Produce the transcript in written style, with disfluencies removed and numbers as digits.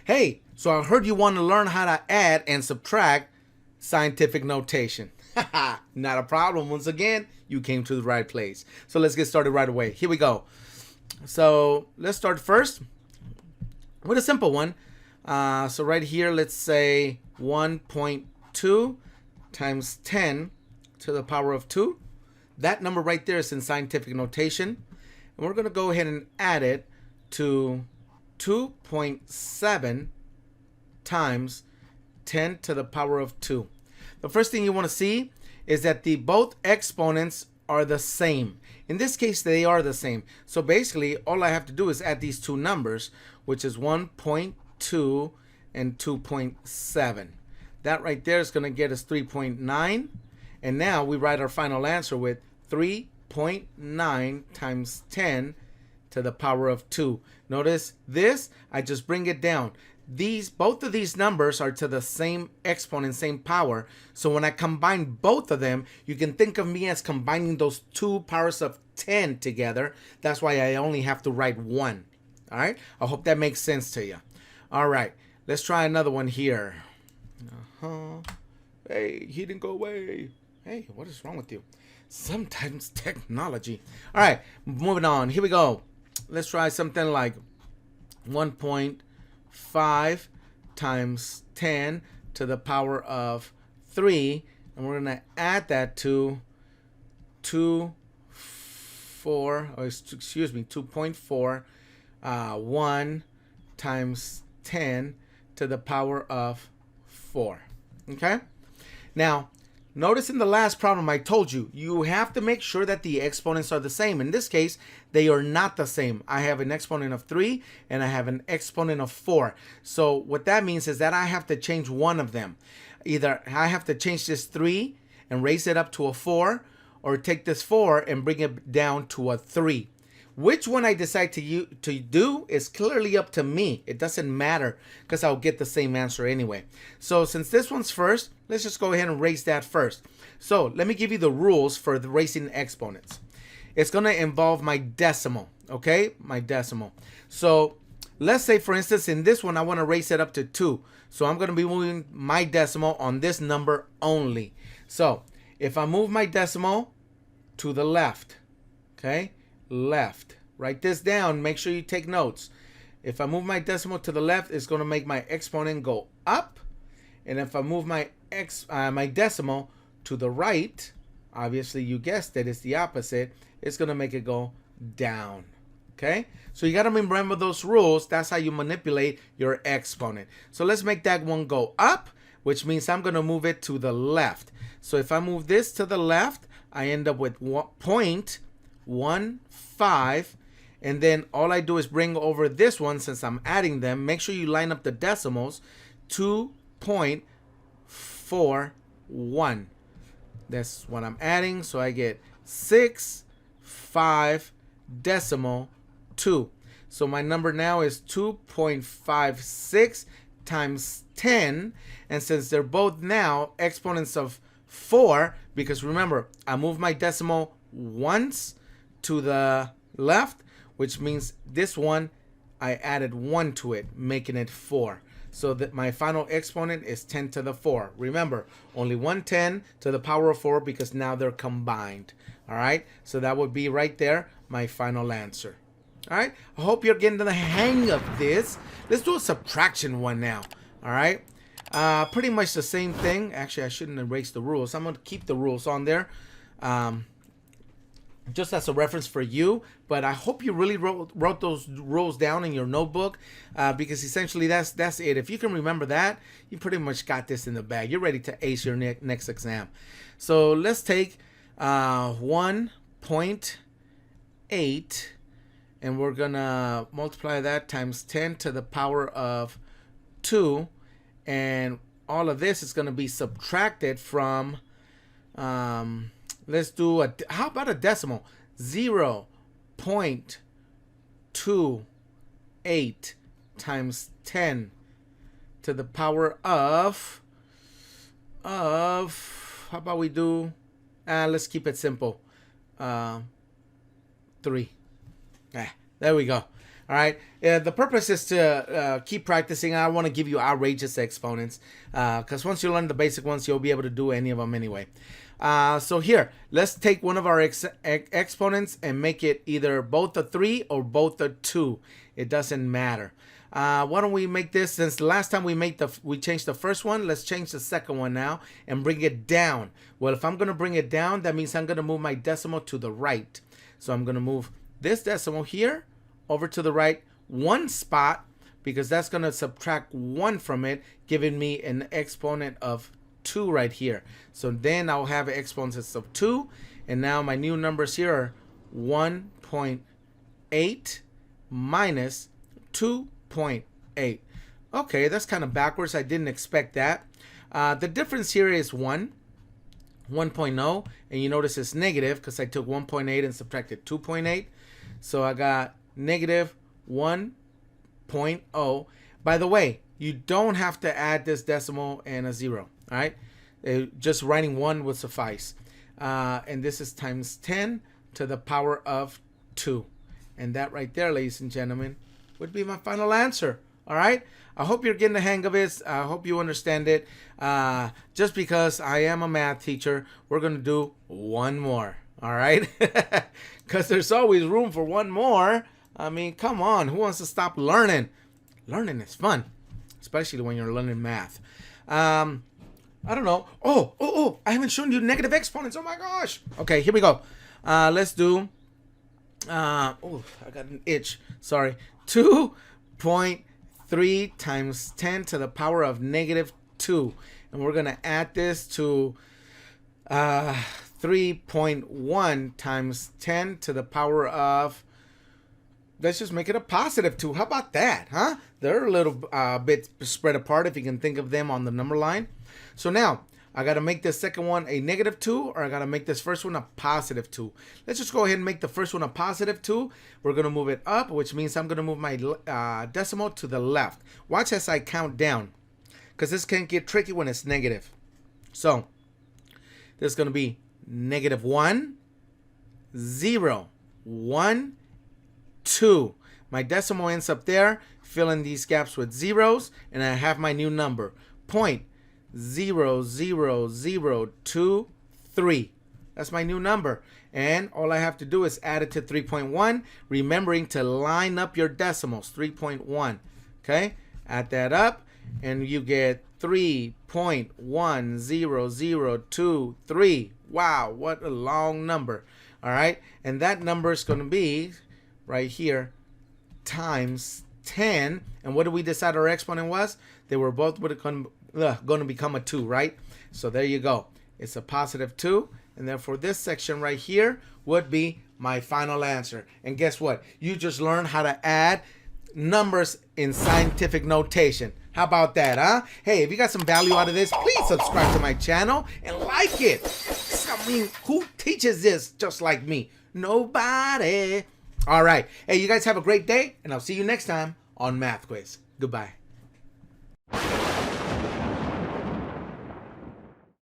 Hey, so I heard you want to learn how to add and subtract scientific notation. Not a problem. Once again, you came to the right place. So let's get started right away. Here we go. So let's start first with a simple one. So right here, let's say 1.2 times 10 to the power of 2. That number right there is in scientific notation. And we're going to go ahead and add it to 2.7 times 10 to the power of 2. The first thing you want to see is that both exponents are the same. In this case, they are the same. So basically, all I have to do is add these two numbers, which is 1.2 and 2.7. That right there is going to get us 3.9. And now we write our final answer with 3.9 times 10 to the power of 2. Notice this, I just bring it down. Both of these numbers are to the same exponent, same power. So when I combine both of them, you can think of me as combining those two powers of 10 together. That's why I only have to write one. All right, I hope that makes sense to you. All right, let's try another one here. Hey, he didn't go away. Hey, what is wrong with you? Sometimes technology. All right, moving on. Here we go. Let's try something like 1.5 times 10 to the power of 3. And we're going to add that to 2.4, 1 times 10 to the power of 4. Okay? Now, notice in the last problem I told you, you have to make sure that the exponents are the same. In this case, they are not the same. I have an exponent of 3 and I have an exponent of 4. So what that means is that I have to change one of them. Either I have to change this 3 and raise it up to a 4, or take this 4 and bring it down to a 3. Which one I decide to do is clearly up to me. It doesn't matter because I'll get the same answer anyway. So since this one's first, let's just go ahead and raise that first. So let me give you the rules for the raising exponents. It's going to involve my decimal, okay? My decimal. So let's say, for instance, in this one, I want to raise it up to 2. So I'm going to be moving my decimal on this number only. So if I move my decimal to the left, okay? Left. Write this down. Make sure you take notes. If I move my decimal to the left, it's going to make my exponent go up. And if I move my decimal to the right, obviously you guessed it, it's the opposite. It's going to make it go down. Okay? So you got to remember those rules. That's how you manipulate your exponent. So let's make that one go up, which means I'm going to move it to the left. So if I move this to the left, I end up with 0.15, and then all I do is bring over this one, since I'm adding them. Make sure you line up the decimals. 2.41. That's what I'm adding. So I get 6.5 decimal 2. So my number now is 2.56 times 10. And since they're both now exponents of 4, because remember, I moved my decimal once to the left, which means this one I added 1 to it, making it 4. So that my final exponent is 10 to the 4. Remember, only 110 to the power of 4 because now they're combined. All right, so that would be right there my final answer. All right, I hope you're getting the hang of this. Let's do a subtraction one now. All right, pretty much the same thing. Actually, I shouldn't erase the rules. I'm going to keep the rules on there. Just as a reference for you, but I hope you really wrote those rules down in your notebook, because essentially that's it. If you can remember that, you pretty much got this in the bag. You're ready to ace your next exam. So let's take 1.8 and we're gonna multiply that times 10 to the power of 2, and all of this is gonna be subtracted from let's do how about a decimal? 0.28 times 10 to the power of how about we do let's keep it simple. 3. There we go. All right. The purpose is to keep practicing. I want to give you outrageous exponents because once you learn the basic ones, you'll be able to do any of them anyway. So here, let's take one of our exponents and make it either both a 3 or both a 2. It doesn't matter. Why don't we make this, since the last time we changed the first one, let's change the second one now and bring it down. Well, if I'm going to bring it down, that means I'm going to move my decimal to the right. So I'm going to move this decimal here over to the right one spot, because that's going to subtract 1 from it, giving me an exponent of 2 right here. So then I'll have exponents of 2, and now my new numbers here are 1.8 minus 2.8. Okay, that's kind of backwards. I didn't expect that. The difference here is 1.0, and you notice it's negative because I took 1.8 and subtracted 2.8. So I got negative 1.0. By the way, you don't have to add this decimal and a 0. All right, just writing 1 would suffice. And this is times 10 to the power of 2. And that right there, ladies and gentlemen, would be my final answer. All right, I hope you're getting the hang of it. I hope you understand it. Just because I am a math teacher, we're going to do one more. All right, because there's always room for one more. I mean, come on, who wants to stop learning? Learning is fun, especially when you're learning math. I don't know. Oh, I haven't shown you negative exponents. Oh my gosh. Okay, here we go. Let's do, oh, I got an itch. Sorry. 2.3 times 10 to the power of negative 2. And we're going to add this to 3.1 times 10 to the power of, let's just make it a positive 2. How about that, huh? They're a little bit spread apart if you can think of them on the number line. So now, I got to make this second one a negative 2, or I got to make this first one a positive 2. Let's just go ahead and make the first one a positive 2. We're going to move it up, which means I'm going to move my decimal to the left. Watch as I count down, because this can get tricky when it's negative. So, there's going to be negative 1, 0, 1, 2. My decimal ends up there, filling these gaps with zeros, and I have my new number, 0.00023. That's my new number. And all I have to do is add it to 3.1, remembering to line up your decimals, 3.1. Okay, add that up, and you get 3.10023. Wow, what a long number. All right, and that number is going to be right here times 10. And what did we decide our exponent was? They were both going to become a 2, right? So there you go. It's a positive 2, and therefore this section right here would be my final answer. And guess what? You just learned how to add numbers in scientific notation. How about that, huh? Hey, if you got some value out of this, please subscribe to my channel and like it. I mean, who teaches this just like me? Nobody. All right. Hey, you guys have a great day, and I'll see you next time on Math Quiz. Goodbye.